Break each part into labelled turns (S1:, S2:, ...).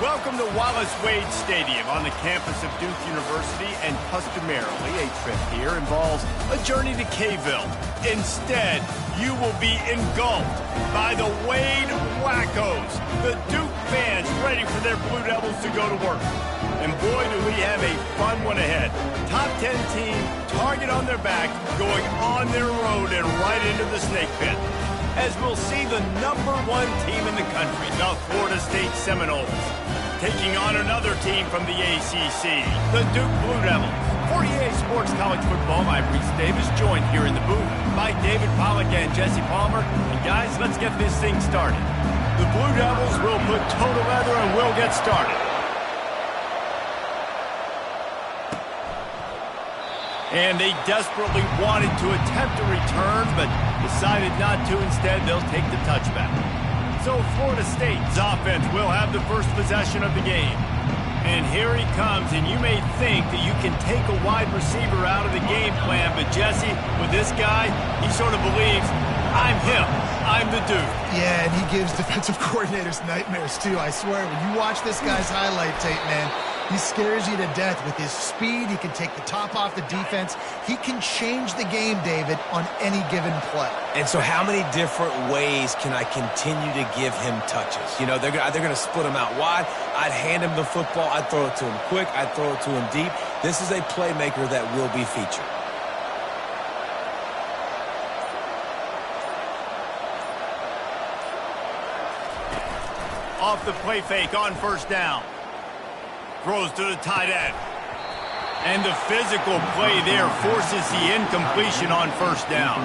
S1: Welcome to Wallace Wade Stadium on the campus of Duke University, and customarily a trip here involves a journey to K-ville. Instead, you will be engulfed by the Wade Wackos, the Duke fans ready for their Blue Devils to go to work. And boy, do we have a fun one ahead. Top 10 team, target on their back, going on their road and right into the snake pit, as we'll see the #1 team in the country, the Florida State Seminoles, taking on another team from the ACC, the Duke Blue Devils. For EA Sports College Football, I'm Reese Davis, joined here in the booth by David Pollack and Jesse Palmer. And guys, let's get this thing started. The Blue Devils will put toe to leather and we'll get started. And they desperately wanted to attempt a return, but decided not to. Instead, they'll take the touchback. So Florida State's offense will have the first possession of the game. And here he comes, and you may think that you can take a wide receiver out of the game plan, but Jesse, with this guy, he sort of believes, I'm him. I'm the dude.
S2: Yeah, and he gives defensive coordinators nightmares, too. I swear, when you watch this guy's highlight tape, man, he scares you to death with his speed. He can take the top off the defense. He can change the game, David, on any given play.
S3: And so how many different ways can I continue to give him touches? You know, they're going to split him out wide. I'd hand him the football. I'd throw it to him quick. I'd throw it to him deep. This is a playmaker that will be featured.
S1: Off the play fake on first down. Throws to the tight end. And the physical play there forces the incompletion on first down.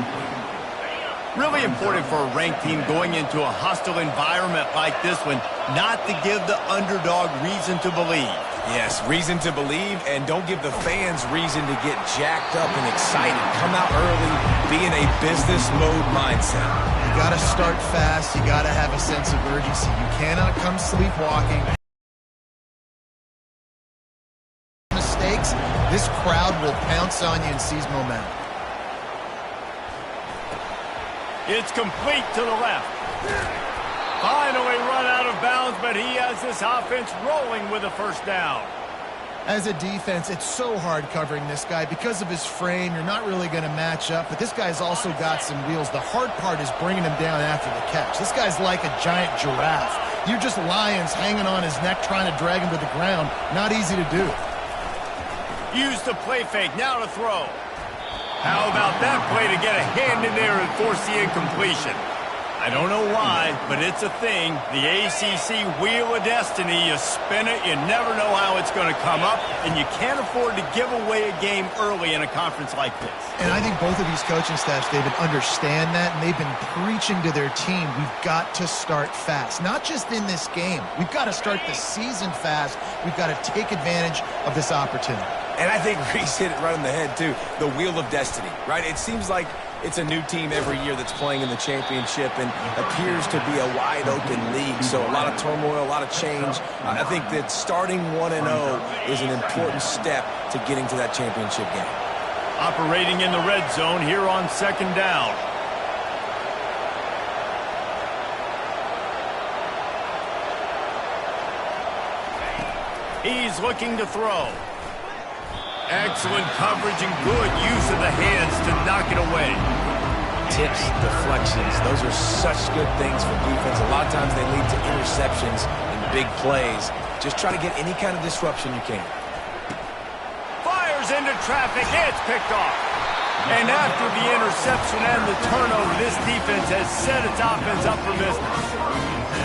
S1: Really important for a ranked team going into a hostile environment like this one, not to give the underdog reason to believe.
S3: Yes, reason to believe, and don't give the fans reason to get jacked up and excited. Come out early, be in a business mode mindset.
S2: You got to start fast. You got to have a sense of urgency. You cannot come sleepwalking. This crowd will pounce on you and seize momentum.
S1: It's complete to the left. Finally run out of bounds, but he has this offense rolling with a first down.
S2: As a defense, it's so hard covering this guy. Because of his frame, you're not really going to match up, but this guy's also got some wheels. The hard part is bringing him down after the catch. This guy's like a giant giraffe. You're just lions hanging on his neck trying to drag him to the ground. Not easy to do.
S1: Use the play fake, now to throw. How about that play to get a hand in there and force the incompletion? I don't know why, but it's a thing. The ACC Wheel of Destiny, you spin it, you never know how it's going to come up, and you can't afford to give away a game early in a conference like this.
S2: And I think both of these coaching staffs, David, understand that, and they've been preaching to their team, we've got to start fast. Not just in this game. We've got to start the season fast. We've got to take advantage of this opportunity.
S3: And I think Reese hit it right on the head, too. The Wheel of Destiny, right? It seems like it's a new team every year that's playing in the championship and appears to be a wide-open league. So a lot of turmoil, a lot of change. I think that starting 1-0 is an important step to getting to that championship game.
S1: Operating in the red zone here on second down. He's looking to throw. Excellent coverage and good use of the hands to knock it away.
S3: Tips, deflections, those are such good things for defense. A lot of times they lead to interceptions and big plays. Just try to get any kind of disruption you can.
S1: Fires into traffic. It's picked off. And after the interception and the turnover, this defense has set its offense up for business.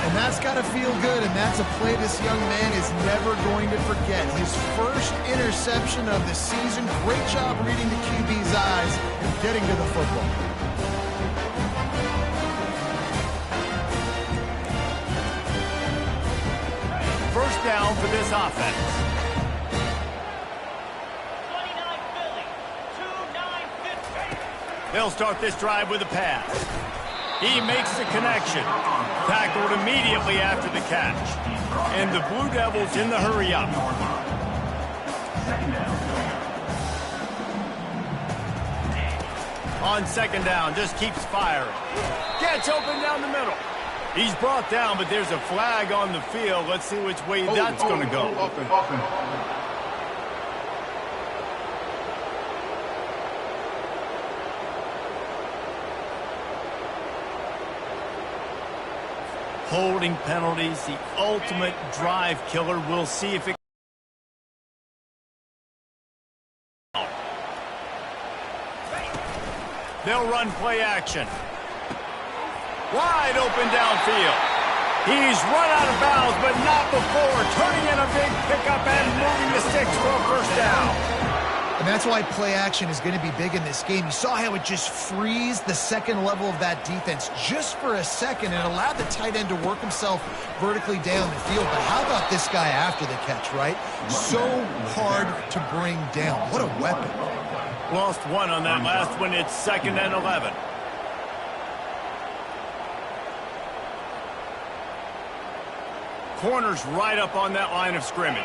S2: And that's got to feel good, and that's a play this young man is never going to forget. His first interception of the season. Great job reading the QB's eyes and getting to the football.
S1: First down for this offense. They'll start this drive with a pass. He makes the connection. Tackled immediately after the catch. And the Blue Devils in the hurry up. On second down, just keeps firing. Gets open down the middle. He's brought down, but there's a flag on the field. Let's see which way that's going to go. Holding penalties, the ultimate drive killer. We'll see if it... They'll run play action. Wide open downfield. He's run out of bounds, but not before. Turning in a big pickup and moving the sticks for a first down.
S2: And that's why play action is going to be big in this game. You saw how it just frees the second level of that defense just for a second and allowed the tight end to work himself vertically down the field. But how about this guy after the catch, right? So hard to bring down. What a weapon.
S1: Lost one on that last one. It's 2nd and 11. Corners right up on that line of scrimmage.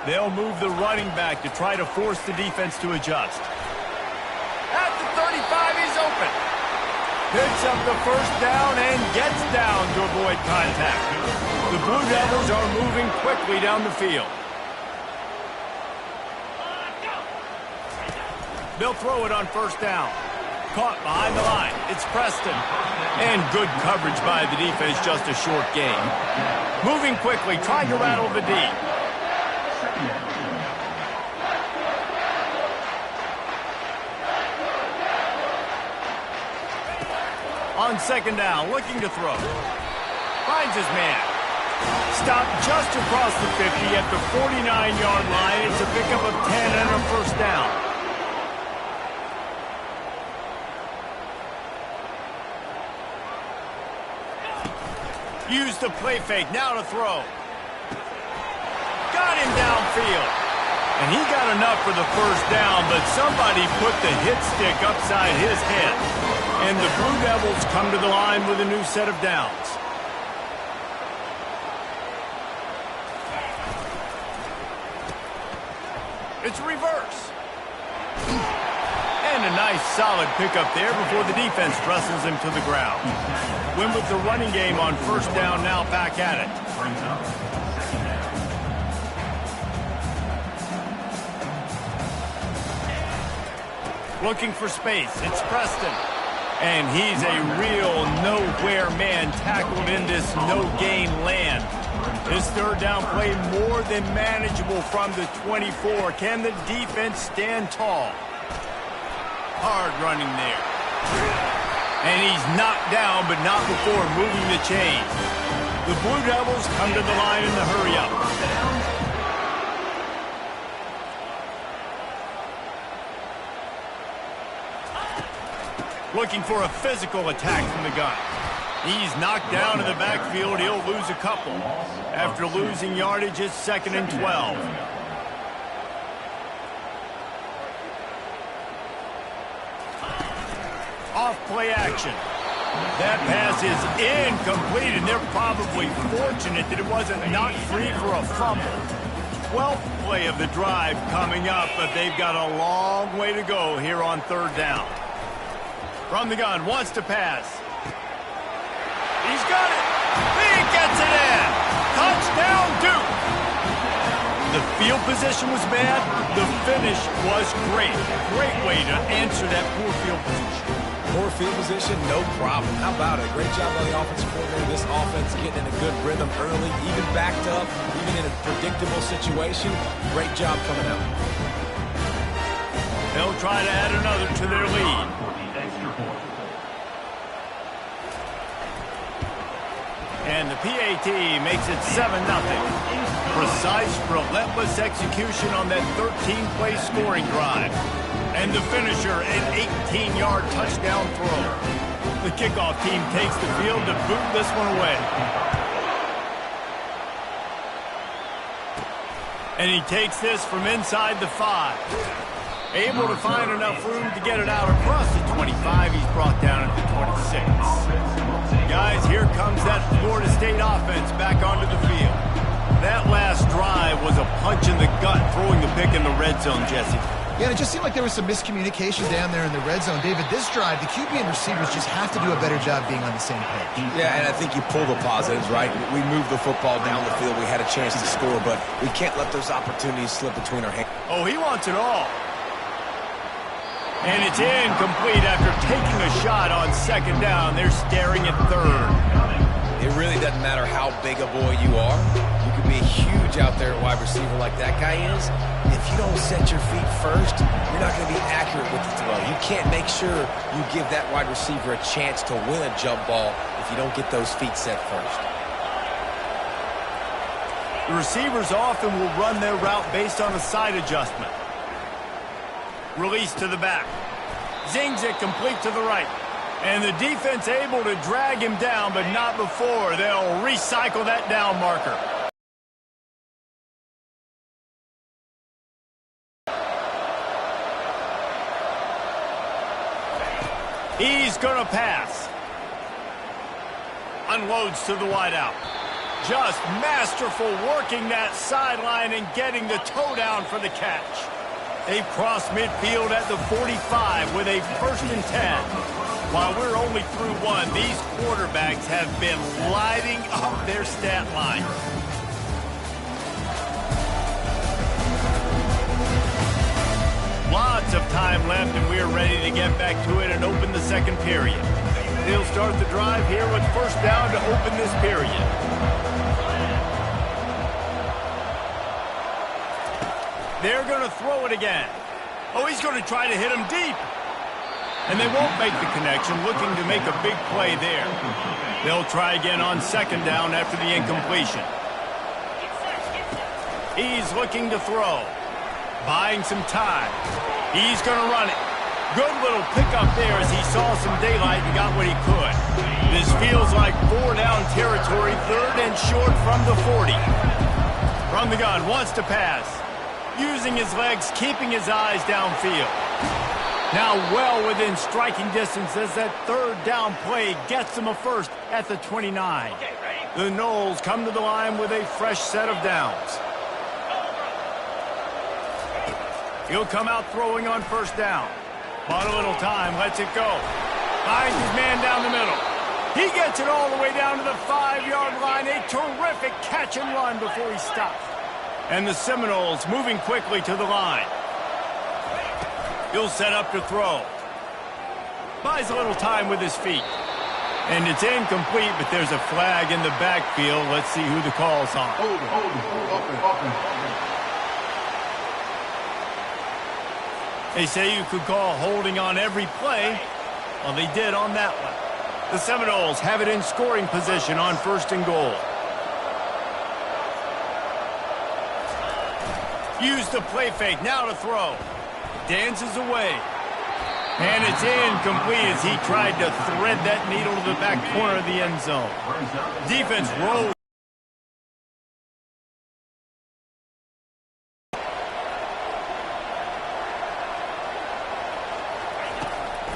S1: They'll move the running back to try to force the defense to adjust. At the 35, he's open. Picks up the first down and gets down to avoid contact. The Blue Devils are moving quickly down the field. They'll throw it on first down. Caught behind the line. It's Preston. And good coverage by the defense, just a short gain. Moving quickly, trying to rattle the D. On 2nd down, looking to throw. Finds his man. Stopped just across the 50 at the 49-yard line. It's a pickup of 10 and a first down. Use the play fake, now to throw. Got him downfield. And he got enough for the first down, but somebody put the hit stick upside his head. And the Blue Devils come to the line with a new set of downs. It's reverse. And a nice solid pickup there before the defense wrestles him to the ground. Win with the running game on first down, now back at it. Looking for space. It's Preston. And he's a real nowhere man tackled in this no-gain land. This third down play more than manageable from the 24. Can the defense stand tall? Hard running there. And he's knocked down, but not before moving the chains. The Blue Devils come to the line in the hurry-up. Looking for a physical attack from the gun. He's knocked down in the backfield. He'll lose a couple. After losing yardage, it's 2nd and 12. Off play action. That pass is incomplete, and they're probably fortunate that it wasn't knocked free for a fumble. 12th play of the drive coming up, but they've got a long way to go here on third down. From the gun, wants to pass. He's got it. He gets it in. Touchdown, Duke. The field position was bad. The finish was great. Great way to answer that poor field position.
S3: Poor field position, no problem. How about it? Great job by the offensive coordinator. This offense getting in a good rhythm early, even backed up, even in a predictable situation. Great job coming out.
S1: They'll try to add another to their lead. And the PAT makes it 7-0. Precise, relentless execution on that 13-play scoring drive. And the finisher, an 18-yard touchdown throw. The kickoff team takes the field to boot this one away. And he takes this from inside the 5. Able to find enough room to get it out across the 25. He's brought down at the 26. Guys, here comes that Florida State offense back onto the field. That last drive was a punch in the gut, throwing the pick in the red zone, Jesse.
S2: Yeah, and it just seemed like there was some miscommunication down there in the red zone. David, this drive, the QB and receivers just have to do a better job being on the same page.
S3: Yeah, and I think you pull the positives, right? We moved the football down the field. We had a chance to score, but we can't let those opportunities slip between our hands.
S1: Oh, he wants it all. And it's incomplete after taking a shot on second down. They're staring at third.
S3: It really doesn't matter how big a boy you are. You could be huge out there at wide receiver like that guy is. If you don't set your feet first, you're not going to be accurate with the throw. You can't make sure you give that wide receiver a chance to win a jump ball if you don't get those feet set first.
S1: The receivers often will run their route based on a side adjustment. Release to the back. Zings it complete to the right. And the defense able to drag him down, but not before. They'll recycle that down marker. He's going to pass. Unloads to the wideout. Just masterful working that sideline and getting the toe down for the catch. They've crossed midfield at the 45 with a 1st and 10. While we're only through one, these quarterbacks have been lighting up their stat line. Lots of time left, and we're ready to get back to it and open the second period. They'll start the drive here with 1st down to open this period. They're going to throw it again. Oh, he's going to try to hit him deep. And they won't make the connection, looking to make a big play there. They'll try again on 2nd down after the incompletion. He's looking to throw. Buying some time. He's going to run it. Good little pickup there as he saw some daylight and got what he could. This feels like 4-down territory, 3rd and short from the 40. From the gun, wants to pass. Using his legs, keeping his eyes downfield. Now well within striking distance as that 3rd down play gets him a 1st at the 29. The Noles come to the line with a fresh set of downs. He'll come out throwing on 1st down. Bought a little time, lets it go. Finds his man down the middle. He gets it all the way down to the 5-yard line. A terrific catch and run before he stops. And the Seminoles moving quickly to the line. He'll set up to throw. Buys a little time with his feet. And it's incomplete, but there's a flag in the backfield. Let's see who the call's on. They say you could call holding on every play. Well, they did on that one. The Seminoles have it in scoring position on 1st and goal. Use the play fake, now to throw. Dances away. And it's incomplete as he tried to thread that needle to the back corner of the end zone. Defense rolls.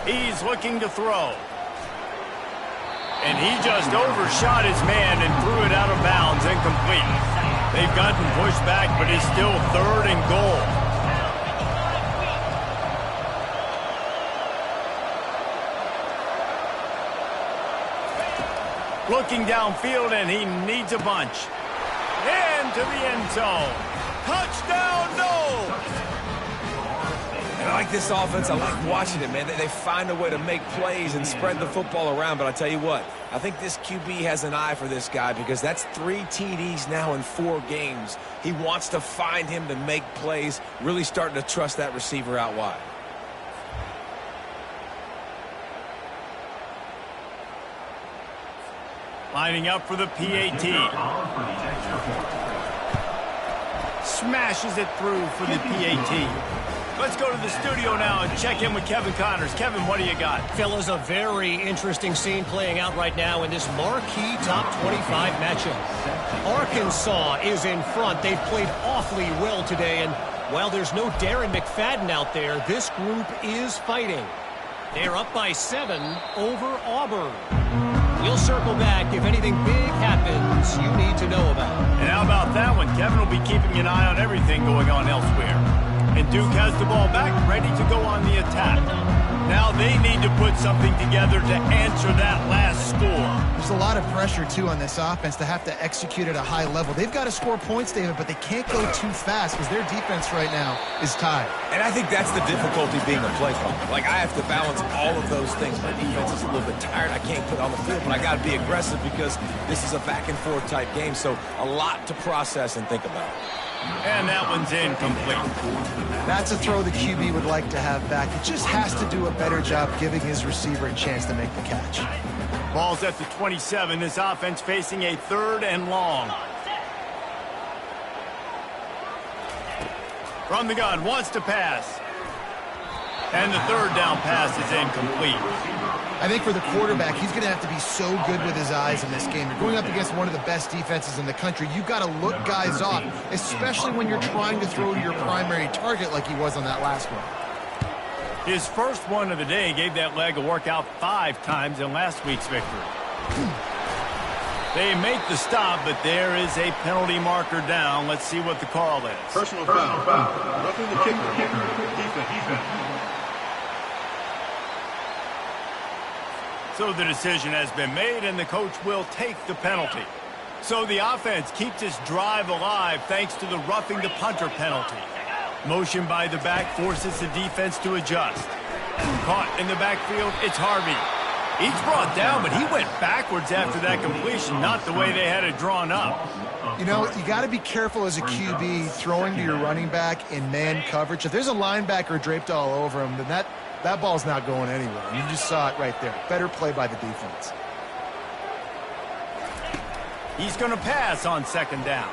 S1: He's looking to throw. And he just overshot his man and threw it out of bounds, incomplete. They've gotten pushed back, but it's still 3rd and goal. Looking downfield, and he needs a bunch. Into the end zone. Touchdown, no!
S3: And I like this offense. I like watching it, man. They find a way to make plays and spread the football around. But I tell you what, I think this QB has an eye for this guy because that's 3 TDs now in 4 games. He wants to find him to make plays, really starting to trust that receiver out wide.
S1: Lining up for the PAT. Smashes it through for the PAT. Let's go to the studio now and check in with Kevin Connors. Kevin, what do you got?
S4: Fellas, a very interesting scene playing out right now in this marquee top 25 matchup. Arkansas is in front. They've played awfully well today, and while there's no Darren McFadden out there, this group is fighting. They're up by 7 over Auburn. We'll circle back if anything big happens you need to know about.
S1: And how about that one? Kevin will be keeping an eye on everything going on elsewhere. And Duke has the ball back, ready to go on the attack. Now they need to put something together to answer that last score.
S2: There's a lot of pressure, too, on this offense to have to execute at a high level. They've got to score points, David, but they can't go too fast because their defense right now is tied.
S3: And I think that's the difficulty being a play caller. Like, I have to balance all of those things. My defense is a little bit tired. I can't put on the field, but I got to be aggressive because this is a back-and-forth type game, so a lot to process and think about.
S1: And that one's incomplete.
S2: That's a throw the QB would like to have back. He just has to do a better job giving his receiver a chance to make the catch.
S1: Ball's at the 27. This offense facing a 3rd and long. From the gun, wants to pass. And the 3rd down pass is incomplete.
S2: I think for the quarterback, he's going to have to be so good with his eyes in this game. You're going up against one of the best defenses in the country. You've got to look guys off, especially when you're trying to throw to your primary target like he was on that last one.
S1: His first one of the day gave that leg a workout 5 times in last week's victory. They make the stop, but there is a penalty marker down. Let's see what the call is.
S5: Personal foul. Roughing the kicker. Defense.
S1: So the decision has been made, and the coach will take the penalty. So the offense keeps its drive alive thanks to the roughing the punter penalty. Motion by the back forces the defense to adjust. Caught in the backfield, it's Harvey. He's brought down, but he went backwards after that completion, not the way they had it drawn up.
S2: You know, you got to be careful as a QB throwing to your running back in man coverage. If there's a linebacker draped all over him, then that ball's not going anywhere. You just saw it right there. Better play by the defense.
S1: He's going to pass on 2nd down.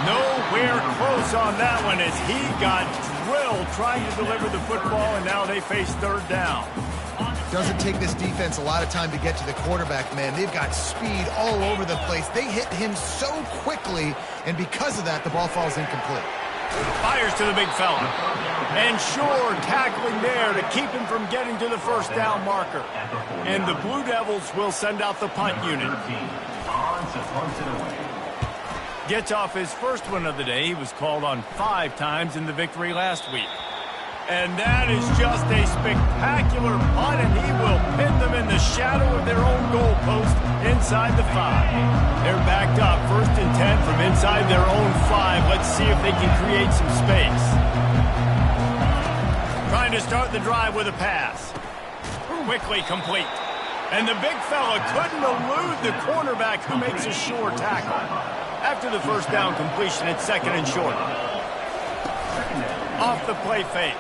S1: Nowhere close on that one as he got drilled trying to deliver the football, and now they face 3rd down.
S2: Doesn't take this defense a lot of time to get to the quarterback, man. They've got speed all over the place. They hit him so quickly, and because of that, the ball falls incomplete.
S1: Fires to the big fella. And Shore tackling there to keep him from getting to the 1st down marker. And the Blue Devils will send out the punt unit. Gets off his first one of the day. He was called on 5 times in the victory last week. And that is just a spectacular punt, and he will pin them in the shadow of their own goalpost inside the 5. They're backed up, 1st and 10 from inside their own 5. Let's see if they can create some space. Trying to start the drive with a pass. Quickly complete. And the big fella couldn't elude the cornerback who makes a sure tackle. After the 1st down completion, it's 2nd and short. Off the play fake.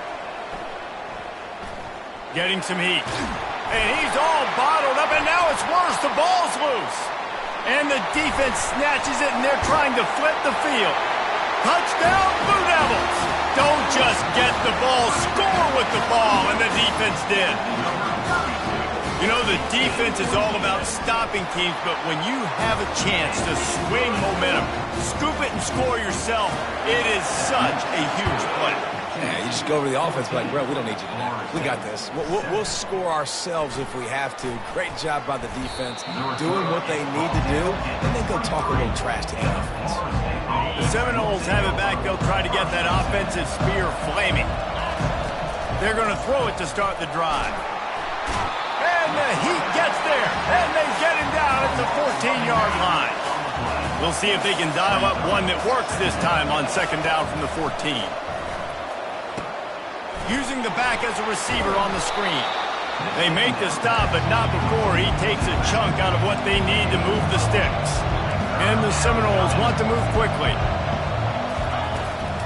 S1: Getting some heat. And he's all bottled up, and now it's worse. The ball's loose. And the defense snatches it, and they're trying to flip the field. Touchdown, Blue Devils. Don't just get the ball, score with the ball, and the defense did. You know, the defense is all about stopping teams, but when you have a chance to swing momentum, scoop it and score yourself, it is such a huge play.
S3: Yeah, you just go over to the offense and be like, bro, we don't need you today. We got this. We'll score ourselves if we have to. Great job by the defense, doing what they need to do, and then go talk a little trash to the offense.
S1: The Seminoles have it back. They'll try to get that offensive spear flaming. They're going to throw it to start the drive. And the heat gets there, and they get him down at the 14-yard line. We'll see if they can dial up one that works this time on 2nd down from the 14. Using the back as a receiver on the screen. They make the stop, but not before he takes a chunk out of what they need to move the sticks. And the Seminoles want to move quickly.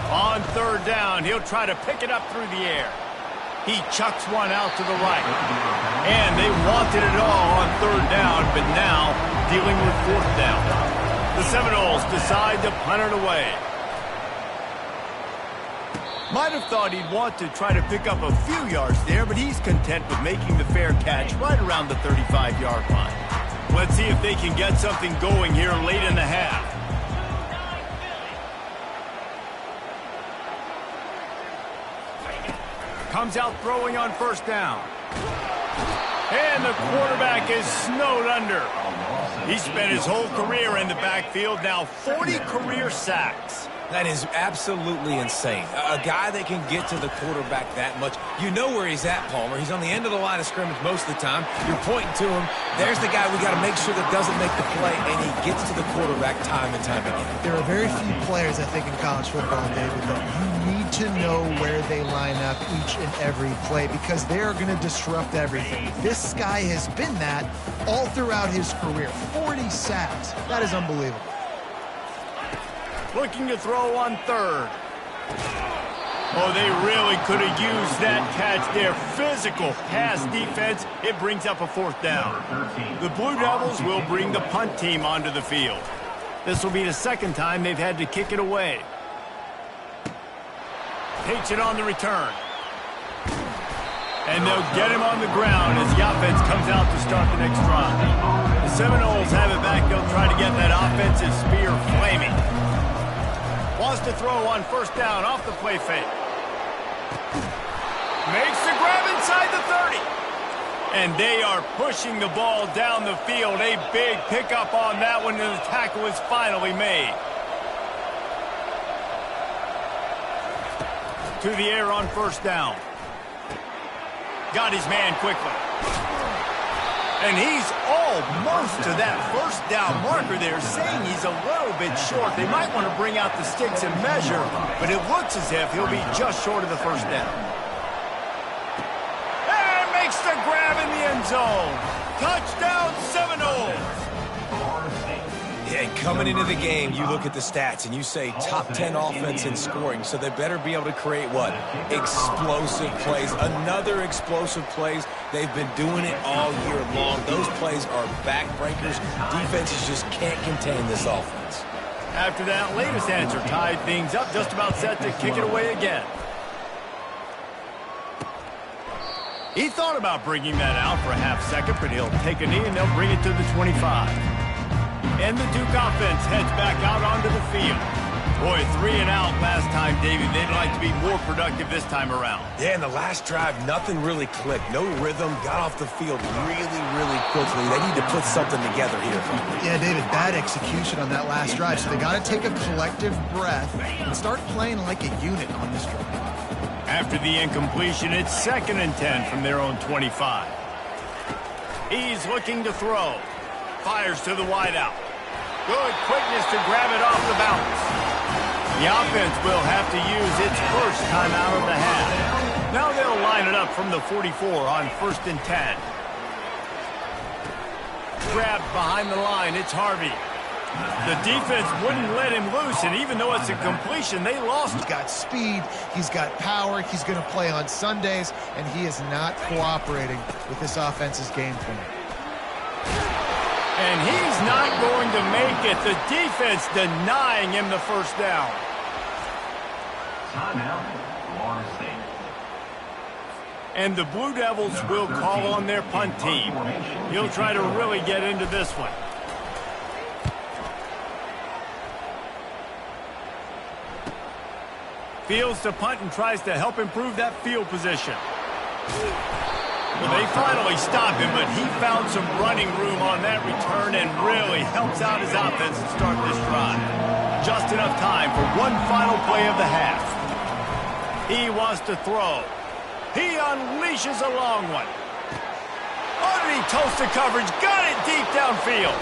S1: On 3rd down, he'll try to pick it up through the air. He chucks one out to the right. And they wanted it all on 3rd down, but now dealing with 4th down. The Seminoles decide to punt it away. Might have thought he'd want to try to pick up a few yards there, but he's content with making the fair catch right around the 35-yard line. Let's see if they can get something going here late in the half. Comes out throwing on 1st down. And the quarterback is snowed under. He spent his whole career in the backfield, now 40 career sacks.
S3: That is absolutely insane. A guy that can get to the quarterback that much. You know where he's at, Palmer. He's on the end of the line of scrimmage most of the time. You're pointing to him. There's the guy we got to make sure that doesn't make the play, and he gets to the quarterback time and time again.
S2: There are very few players, I think, in college football, David, that you need to know where they line up each and every play because they're going to disrupt everything. This guy has been that all throughout his career. 40 sacks. That is unbelievable.
S1: Looking to throw on third. Oh, they really could have used that catch there. Physical pass defense. It brings up a fourth down. The Blue Devils will bring the punt team onto the field. This will be the second time they've had to kick it away. Takes it on the return. And they'll get him on the ground as the offense comes out to start the next drive. The Seminoles have it back. They'll try to get that offensive spear flaming. Wants to throw on first down off the play fake. Makes the grab inside the 30. And they are pushing the ball down the field. A big pickup on that one, and the tackle is finally made. To the air on first down. Got his man quickly. And he's almost to that first down marker there, saying he's a little bit short. They might want to bring out the sticks and measure, but it looks as if he'll be just short of the first down. And makes the grab in the end zone. Touchdown, Seminoles.
S3: Yeah, coming into the game, you look at the stats and you say top 10 offense in scoring, so they better be able to create what? Explosive plays. Another explosive plays. They've been doing it all year long. Those plays are backbreakers. Defenses just can't contain this offense.
S1: After that latest answer tied things up, just about set to kick it away again. He thought about bringing that out for a half second, but he'll take a knee and they'll bring it to the 25. And the Duke offense heads back out onto the field. Boy, 3 and out last time, Davey. They'd like to be more productive this time around.
S3: Yeah, in the last drive, nothing really clicked. No rhythm. Got off the field really, really quickly. They need to put something together here.
S2: Yeah, David, bad execution on that last drive. So they got to take a collective breath and start playing like a unit on this drive.
S1: After the incompletion, it's 2nd and 10 from their own 25. He's looking to throw. Fires to the wideout. Good quickness to grab it off the bounce. The offense will have to use its first timeout of the half. Now they'll line it up from the 44 on 1st and 10. Grabbed behind the line, it's Harvey. The defense wouldn't let him loose, and even though it's a completion, they lost.
S2: He's got speed, he's got power, he's going to play on Sundays, and he is not cooperating with this offense's game plan.
S1: And he's not going to make it. The defense denying him the first down. And the Blue Devils will call on their punt team. He'll try to really get into this one. Fields to punt and tries to help improve that field position. Well, they finally stopped him, but he found some running room on that return and really helps out his offense to start this drive. Just enough time for one final play of the half. He wants to throw. He unleashes a long one. Underneath toasted coverage, got it deep downfield.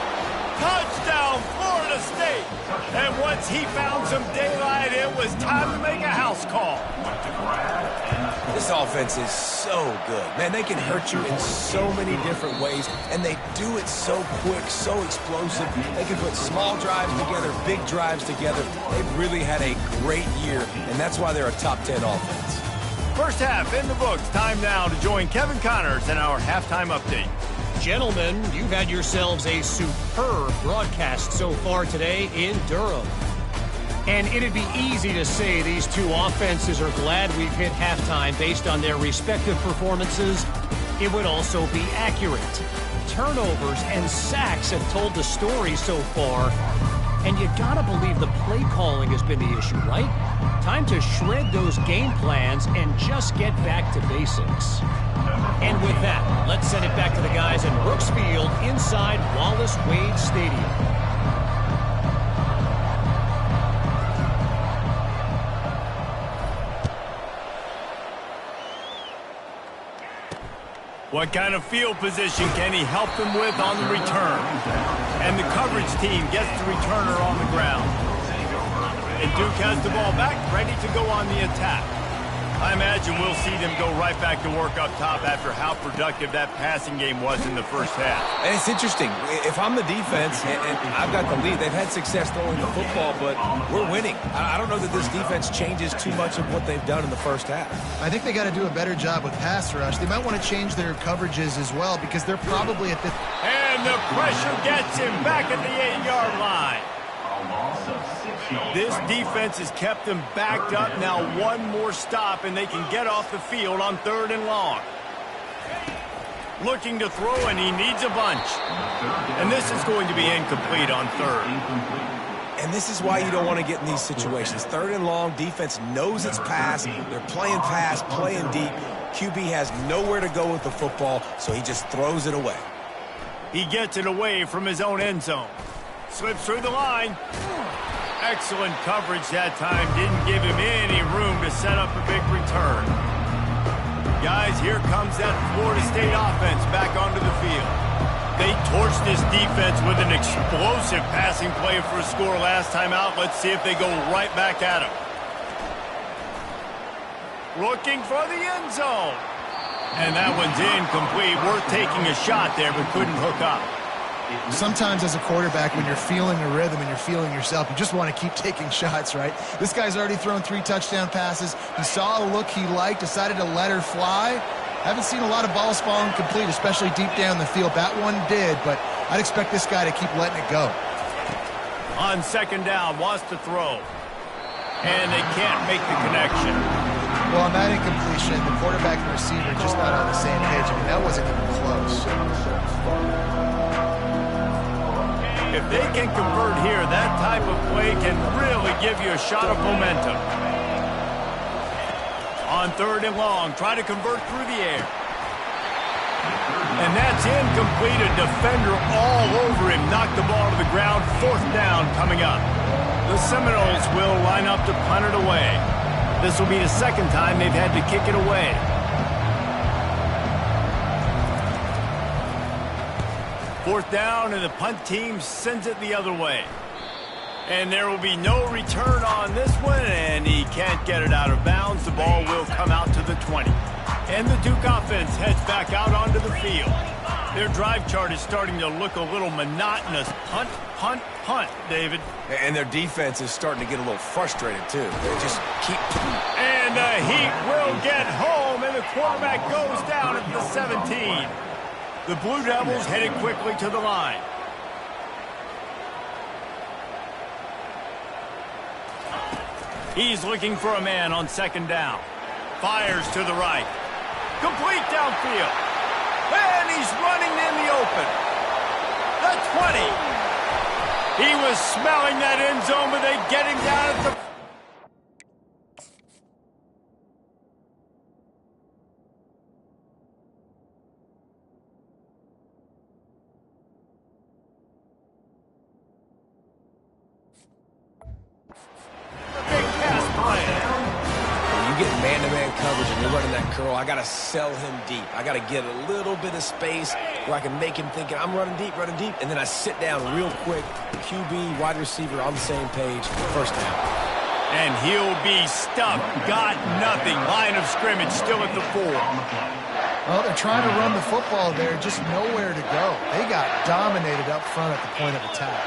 S1: Touchdown, Florida State. And once he found some daylight, it was time to make a house call.
S3: This offense is so good. Man, they can hurt you in so many different ways, and they do it so quick, so explosive. They can put small drives together, big drives together. They've really had a great year, and that's why they're a top 10 offense.
S1: First half in the books. Time now to join Kevin Connors in our halftime update.
S4: Gentlemen, you've had yourselves a superb broadcast so far today in Durham. And it'd be easy to say these two offenses are glad we've hit halftime based on their respective performances. It would also be accurate. Turnovers and sacks have told the story so far. And you gotta believe the play calling has been the issue, right? Time to shred those game plans and just get back to basics. And with that, let's send it back to the guys in Brooks Field inside Wallace Wade Stadium.
S1: What kind of field position can he help them with on the return? And the coverage team gets the returner on the ground. And Duke has the ball back, ready to go on the attack. I imagine we'll see them go right back to work up top after how productive that passing game was in the first half.
S3: And it's interesting. If I'm the defense and I've got the lead, they've had success throwing the football, but we're winning. I don't know that this defense changes too much of what they've done in the first half.
S2: I think they got to do a better job with pass rush. They might want to change their coverages as well because they're probably at the...
S1: And the pressure gets him back at the 8-yard line. This defense has kept them backed up. Now one more stop, and they can get off the field on 3rd and long. Looking to throw, and he needs a bunch. And this is going to be incomplete on 3rd.
S3: And this is why you don't want to get in these situations. 3rd and long, defense knows it's pass. They're playing pass, playing deep. QB has nowhere to go with the football, so he just throws it away.
S1: He gets it away from his own end zone. Slips through the line. Excellent coverage that time. Didn't give him any room to set up a big return. Guys, here comes that Florida State offense back onto the field. They torched this defense with an explosive passing play for a score last time out. Let's see if they go right back at him. Looking for the end zone. And that one's incomplete. Worth taking a shot there, but couldn't hook up.
S2: Sometimes as a quarterback, when you're feeling a rhythm and you're feeling yourself, you just want to keep taking shots, right? This guy's already thrown 3 touchdown passes. He saw a look he liked, decided to let her fly. Haven't seen a lot of balls falling complete, especially deep down the field. That one did, but I'd expect this guy to keep letting it go.
S1: On 2nd down, wants to throw. And they can't make the connection.
S2: Well, on that incompletion, the quarterback and receiver just not on the same page. I mean, that wasn't even close.
S1: If they can convert here, that type of play can really give you a shot of momentum. On 3rd and long, try to convert through the air. And that's incomplete. A defender all over him. Knocked the ball to the ground. 4th down coming up. The Seminoles will line up to punt it away. This will be the 2nd time they've had to kick it away. Fourth down, and the punt team sends it the other way. And there will be no return on this one, and he can't get it out of bounds. The ball will come out to the 20. And the Duke offense heads back out onto the field. Their drive chart is starting to look a little monotonous. Punt, punt, punt, David.
S3: And their defense is starting to get a little frustrated, too. They just keep...
S1: And the Heat will get home, and the quarterback goes down at the 17. The Blue Devils headed quickly to the line. He's looking for a man on 2nd down. Fires to the right. Complete downfield. And he's running in the open. The 20. He was smelling that end zone, but they get him down at the...
S3: coverage and you're running that curl, I got to sell him deep. I got to get a little bit of space where I can make him thinking I'm running deep, and then I sit down real quick. QB, wide receiver on the same page, 1st down.
S1: And he'll be stuffed. Got nothing. Line of scrimmage still at the 4.
S2: Well, they're trying to run the football there, just nowhere to go. They got dominated up front at the point of attack.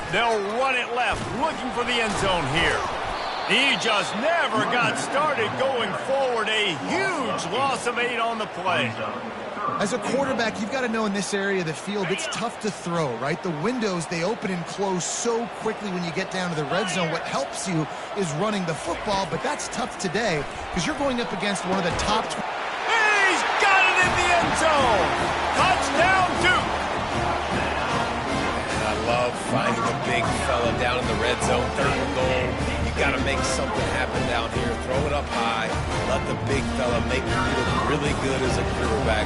S1: They'll run it left, looking for the end zone here. He just never got started going forward. A huge loss of 8 on the play.
S2: As a quarterback, you've got to know in this area of the field, it's tough to throw, right? The windows, they open and close so quickly when you get down to the red zone. What helps you is running the football, but that's tough today because you're going up against one of the top...
S1: He's got it in the end zone. Touchdown, Duke.
S3: And I love finding a big fella down in the red zone, 3rd and goal. Got to make something happen down here. Throw it up high. Let the big fella make you look really good as a quarterback.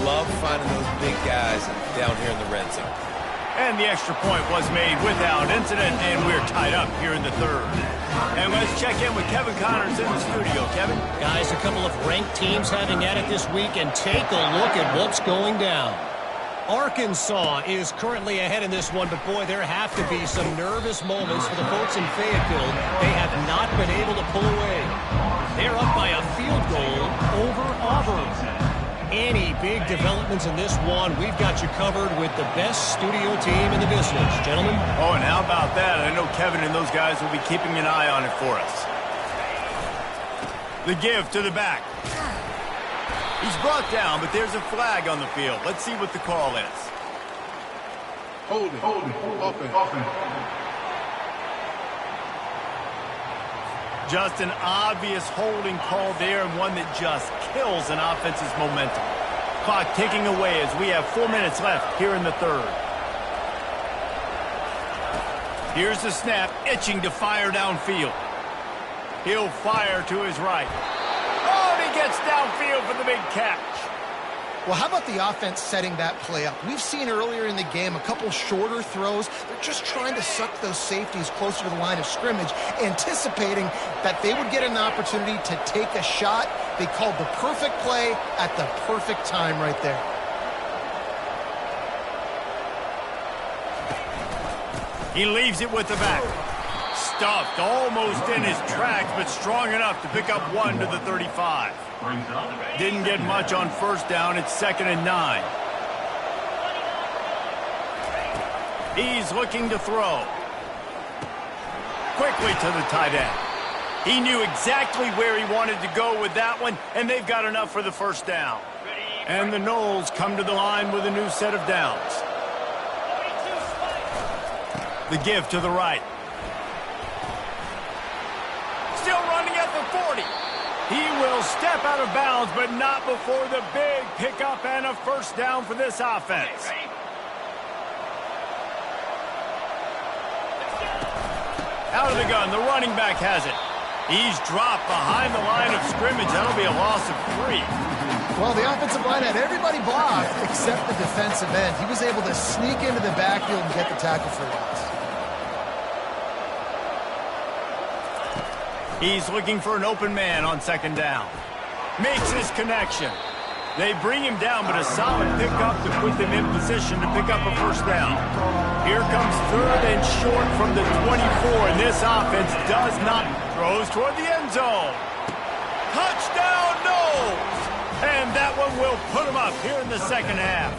S3: Love finding those big guys down here in the red zone.
S1: And the extra point was made without incident, and we're tied up here in the third. And let's check in with Kevin Connors in the studio. Kevin?
S4: Guys, a couple of ranked teams having at it this week, and take a look at what's going down. Arkansas is currently ahead in this one, but boy, there have to be some nervous moments for the folks in Fayetteville. They have not been able to pull away. They're up by a field goal over Auburn. Any big developments in this one, we've got you covered with the best studio team in the business. Gentlemen?
S1: Oh, and how about that? I know Kevin and those guys will be keeping an eye on it for us. The give to the back. He's brought down, but there's a flag on the field. Let's see what the call is.
S5: Holding. Offense.
S1: Just an obvious holding call there, and one that just kills an offense's momentum. Clock ticking away as we have 4 minutes left here in the third. Here's the snap, itching to fire downfield. He'll fire to his right. Oh, and he gets downfield for the big catch.
S2: Well, how about the offense setting that play up? We've seen earlier in the game a couple shorter throws. They're just trying to suck those safeties closer to the line of scrimmage, anticipating that they would get an opportunity to take a shot. They called the perfect play at the perfect time right there.
S1: He leaves it with the back. Stuffed almost in his tracks, but strong enough to pick up one to the 35. Didn't get much on first down. It's 2nd and 9. He's looking to throw. Quickly to the tight end. He knew exactly where he wanted to go with that one, and they've got enough for the first down. And the Noles come to the line with a new set of downs. The give to the right. Still running at the 40. He will step out of bounds, but not before the big pickup and a first down for this offense. Out of the gun, the running back has it. He's dropped behind the line of scrimmage. That'll be a loss of 3.
S2: Well, the offensive line had everybody blocked except the defensive end. He was able to sneak into the backfield and get the tackle for loss.
S1: He's looking for an open man on 2nd down. Makes his connection. They bring him down, but a solid pickup to put them in position to pick up a first down. Here comes 3rd and short from the 24, and this offense does not. Throws toward the end zone. Touchdown, Noles! And that one will put him up here in the second half.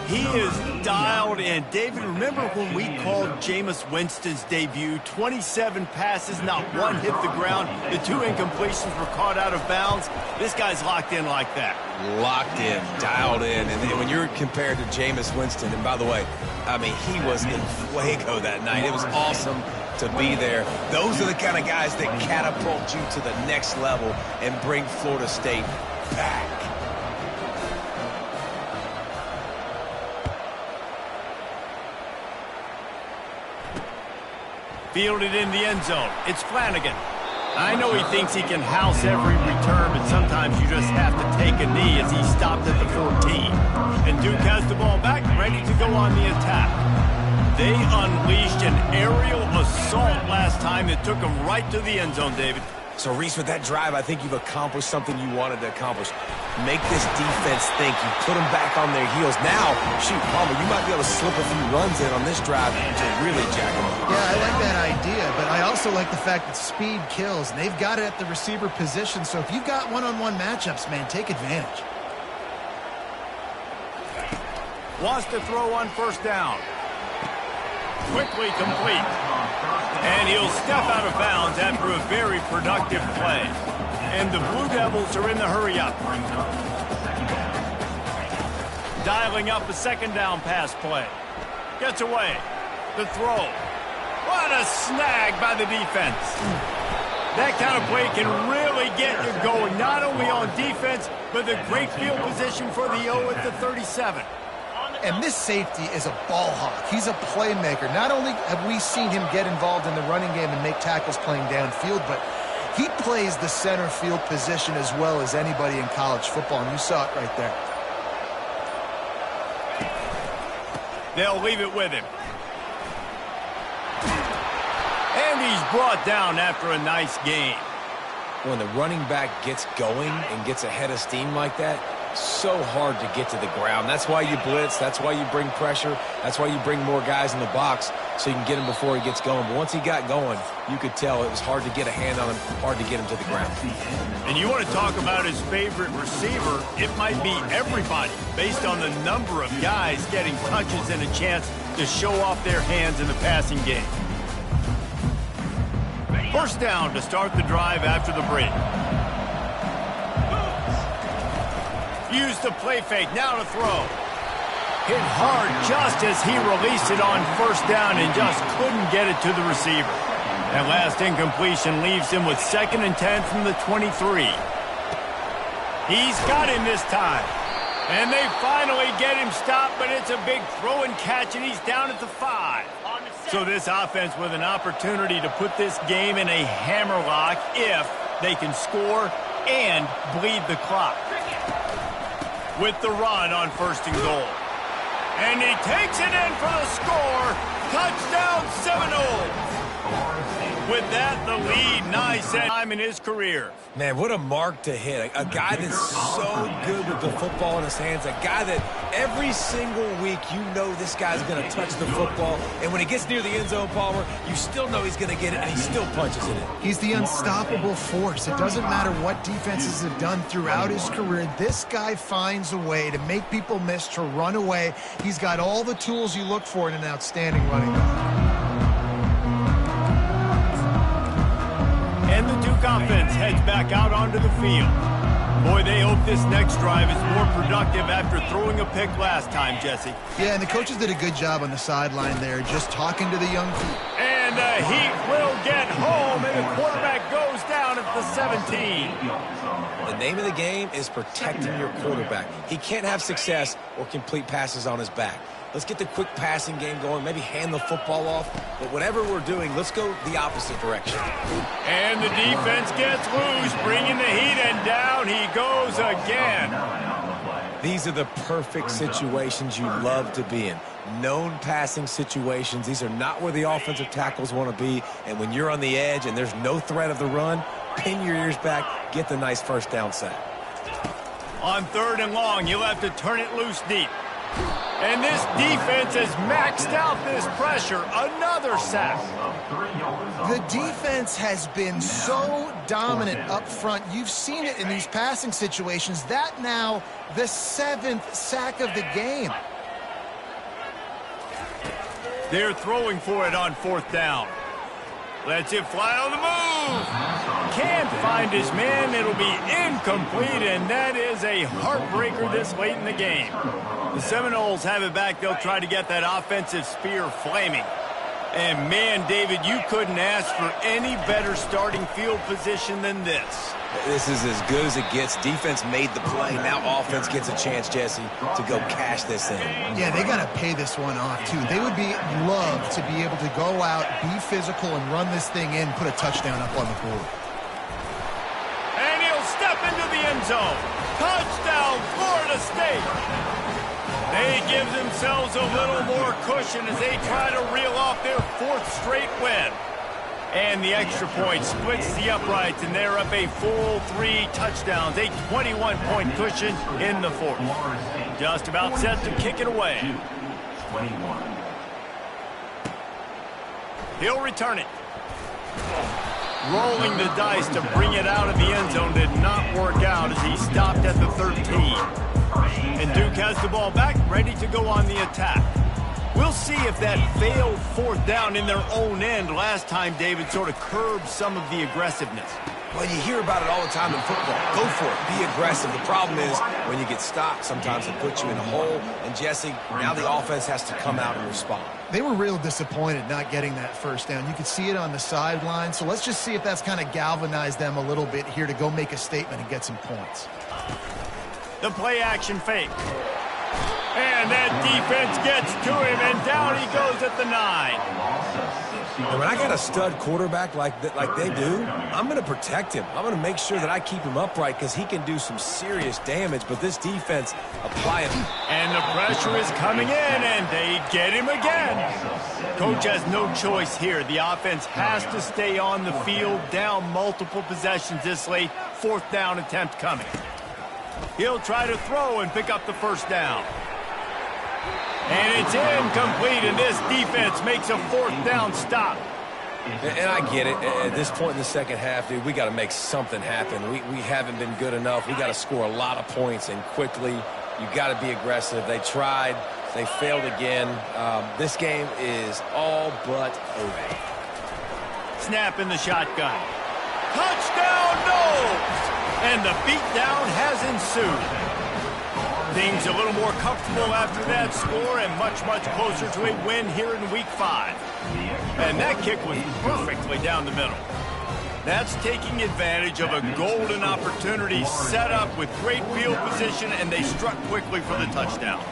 S1: He is dialed in. David, remember when we called Jameis Winston's debut? 27 passes, not one hit the ground. The 2 incompletions were caught out of bounds. This guy's locked in like that.
S3: Locked in, dialed in. And when you're compared to Jameis Winston, and by the way, I mean, he was in fuego that night. It was awesome to be there. Those are the kind of guys that catapult you to the next level and bring Florida State back.
S1: Fielded in the end zone. It's Flanagan. I know he thinks he can house every return, but sometimes you just have to take a knee as he stopped at the 14. And Duke has the ball back, ready to go on the attack. They unleashed an aerial assault last time that took them right to the end zone, David.
S3: So, Reese, with that drive, I think you've accomplished something you wanted to accomplish. Make this defense think. You put them back on their heels. Now, shoot, Palmer, you might be able to slip a few runs in on this drive to really jack them up.
S2: Yeah, I like that idea, but I also like the fact that speed kills, and they've got it at the receiver position. So if you've got one-on-one matchups, man, take advantage.
S1: Wants to throw on first down. Quickly complete. And he'll step out of bounds after a very productive play. And the Blue Devils are in the hurry-up. Dialing up a 2nd down pass play. Gets away. The throw. What a snag by the defense. That kind of play can really get you going, not only on defense, but the great field position for the O at the 37.
S2: And this safety is a ball hawk. He's a playmaker. Not only have we seen him get involved in the running game and make tackles playing downfield, but he plays the center field position as well as anybody in college football, and you saw it right there.
S1: They'll leave it with him. And he's brought down after a nice gain.
S3: When the running back gets going and gets ahead of steam like that, so hard to get to the ground. That's why you blitz. That's why you bring pressure. That's why you bring more guys in the box so you can get him before he gets going. But once he got going, you could tell it was hard to get a hand on him, hard to get him to the ground.
S1: And you want to talk about his favorite receiver, it might be everybody based on the number of guys getting touches and a chance to show off their hands in the passing game. First down to start the drive after the break. Use the play fake, now to throw. Hit hard just as he released it on first down and just couldn't get it to the receiver. That last incompletion leaves him with 2nd and 10 from the 23. He's got him this time. And they finally get him stopped, but it's a big throw and catch, and he's down at the 5. So this offense with an opportunity to put this game in a hammerlock if they can score and bleed the clock. With the run on 1st and goal. And he takes it in for the score. Touchdown Seminoles. With that, the lead. Nice time in his career.
S3: Man, what a mark to hit. A guy that's so good with the football in his hands. A guy that every single week you know this guy's going to touch the football. And when he gets near the end zone, Palmer, you still know he's going to get it, and he still punches it in.
S2: He's the unstoppable force. It doesn't matter what defenses have done throughout his career. This guy finds a way to make people miss, to run away. He's got all the tools you look for in an outstanding running back.
S1: And the Duke offense heads back out onto the field. Boy, they hope this next drive is more productive after throwing a pick last time, Jesse.
S2: Yeah, and the coaches did a good job on the sideline there, just talking to the young people.
S1: And the Heat will get home, and the quarterback goes down at the 17.
S3: The name of the game is protecting your quarterback. He can't have success or complete passes on his back. Let's get the quick passing game going, maybe hand the football off. But whatever we're doing, let's go the opposite direction.
S1: And the defense gets loose, bringing the Heat, and down he goes again.
S3: These are the perfect situations you love to be in. Known passing situations. These are not where the offensive tackles want to be. And when you're on the edge and there's no threat of the run, pin your ears back, get the nice first down sack.
S1: On 3rd and long, you'll have to turn it loose deep. And this defense has maxed out this pressure. Another sack.
S2: The defense has been so dominant up front. You've seen it in these passing situations. That now the 7th sack of the game.
S1: They're throwing for it on 4th down. Lets it fly on the move. Can't find his man. It'll be incomplete, and that is a heartbreaker this late in the game. The Seminoles have it back. They'll try to get that offensive spear flaming. And, man, David, you couldn't ask for any better starting field position than this.
S3: This is as good as it gets. Defense made the play. Now offense gets a chance, Jesse, to go cash this in.
S2: Yeah, they got to pay this one off, too. They would love to be able to go out, be physical, and run this thing in, put a touchdown up on the board.
S1: And he'll step into the end zone. Touchdown, Florida State. They give themselves a little more cushion as they try to reel off their 4th straight win. And the extra point splits the uprights, and they're up a full 3 touchdowns, a 21-point cushion in the 4th. Just about set to kick it away. He'll return it. Rolling the dice to bring it out of the end zone did not work out as he stopped at the 13. And Duke has the ball back, ready to go on the attack. We'll see if that failed 4th down in their own end last time, David, sort of curbed some of the aggressiveness.
S3: Well, you hear about it all the time in football. Go for it. Be aggressive. The problem is when you get stopped, sometimes it puts you in a hole. And, Jesse, now the offense has to come out and respond.
S2: They were real disappointed not getting that 1st down. You could see it on the sideline. So let's just see if that's kind of galvanized them a little bit here to go make a statement and get some points.
S1: The play action fake. And that defense gets to him, and down he goes at the 9.
S3: And when I got a stud quarterback like they do, I'm going to protect him. I'm going to make sure that I keep him upright because he can do some serious damage. But this defense applying.
S1: And the pressure is coming in, and they get him again. Coach has no choice here. The offense has to stay on the field, down multiple possessions this late. 4th down attempt coming. He'll try to throw and pick up the first down. And it's incomplete, and this defense makes a 4th down stop.
S3: And I get it. At this point in the second half, dude, we got to make something happen. We haven't been good enough. We got to score a lot of points and quickly. You got to be aggressive. They tried. They failed again. This game is all but over.
S1: Snap in the shotgun. Touchdown, no! And the beatdown has ensued. Things a little more comfortable after that score and much, much closer to a win here in Week 5. And that kick was perfectly down the middle. That's taking advantage of a golden opportunity set up with great field position, and they struck quickly for the touchdown.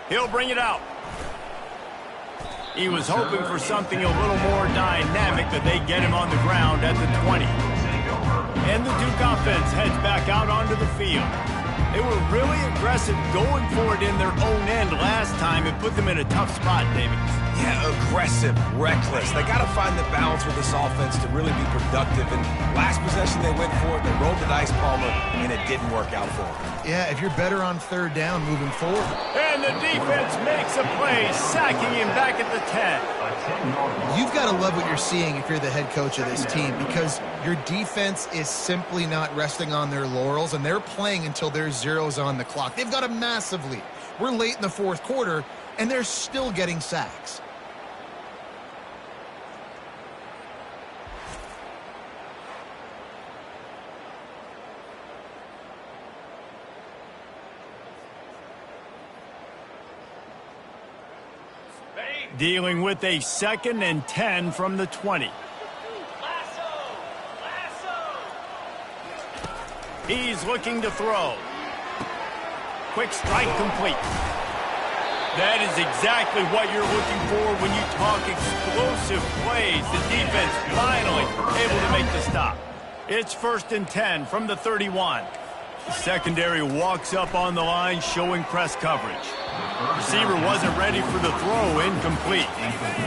S1: He'll bring it out. He was hoping for something a little more dynamic, but they get him on the ground at the 20. And the Duke offense heads back out onto the field. They were really aggressive going for it in their own end last time. It put them in a tough spot, David.
S3: Yeah, aggressive, reckless. They got to find the balance with this offense to really be productive. And last possession they went for it. They rolled the dice, Palmer, and it didn't work out for them.
S2: Yeah, if you're better on 3rd down moving forward.
S1: And the defense makes a play, sacking him back at the 10.
S2: You've got to love what you're seeing if you're the head coach of this team, because your defense is simply not resting on their laurels, and they're playing until there's zeros on the clock. They've got a massive lead. We're late in the 4th quarter, and they're still getting sacks.
S1: Dealing with a 2nd and 10 from the 20. He's looking to throw. Quick strike complete. That is exactly what you're looking for when you talk explosive plays. The defense finally able to make the stop. It's 1st and 10 from the 31. The secondary walks up on the line, showing press coverage. Receiver wasn't ready for the throw, incomplete.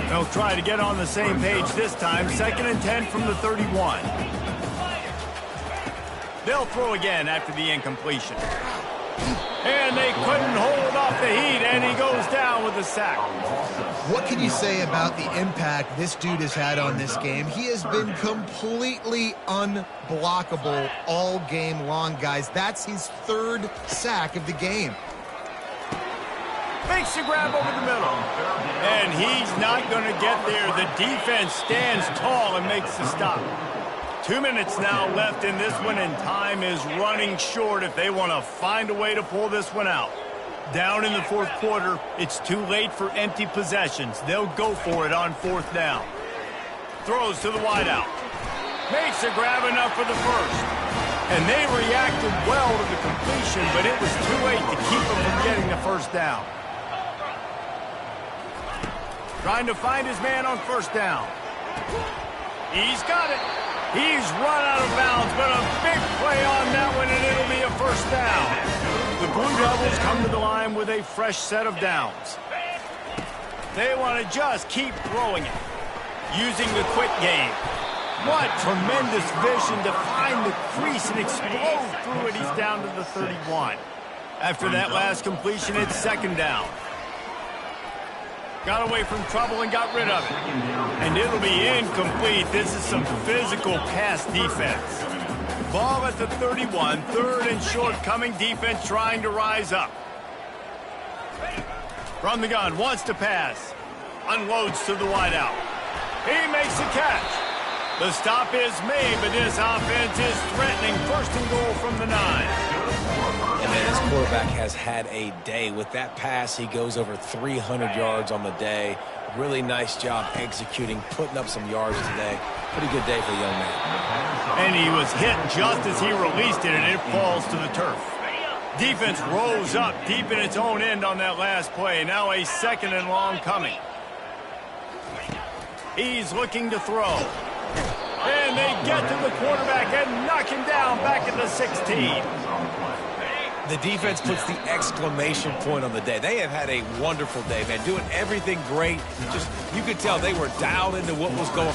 S1: They'll try to get on the same page this time. 2nd and 10 from the 31. They'll throw again after the incompletion. And they couldn't hold off the heat, and he goes down with a sack.
S2: What can you say about the impact this dude has had on this game? He has been completely unblockable all game long, guys. That's his 3rd sack of the game.
S1: Makes the grab over the middle. And he's not going to get there. The defense stands tall and makes the stop. 2 minutes now left in this one, and time is running short if they want to find a way to pull this one out. Down in the 4th quarter, it's too late for empty possessions. They'll go for it on 4th down. Throws to the wideout. Makes a grab enough for the first. And they reacted well to the completion, but it was too late to keep them from getting the first down. Trying to find his man on 1st down. He's got it. He's run out of bounds, but a big play on that one, and it'll be a 1st down. The Blue Devils come to the line with a fresh set of downs. They want to just keep throwing it, using the quick game. What tremendous vision to find the crease and explode through it. He's down to the 31. After that last completion, it's 2nd down. Got away from trouble and got rid of it. And it'll be incomplete. This is some physical pass defense. Ball at the 31. 3rd and short coming. Defense trying to rise up. From the gun. Wants to pass. Unloads to the wideout. He makes the catch. The stop is made, but this offense is threatening. 1st and goal from the 9.
S3: And man, it's quarterback has had a day. With that pass, he goes over 300 yards on the day. Really nice job executing, putting up some yards today. Pretty good day for the young man.
S1: And he was hit just as he released it, and it falls to the turf. Defense rose up deep in its own end on that last play. Now a 2nd and long coming. He's looking to throw. And they get to the quarterback and knock him down back at the 16.
S3: The defense puts the exclamation point on the day. They have had a wonderful day, man. Doing everything great. Just, you could tell they were dialed into what was going on.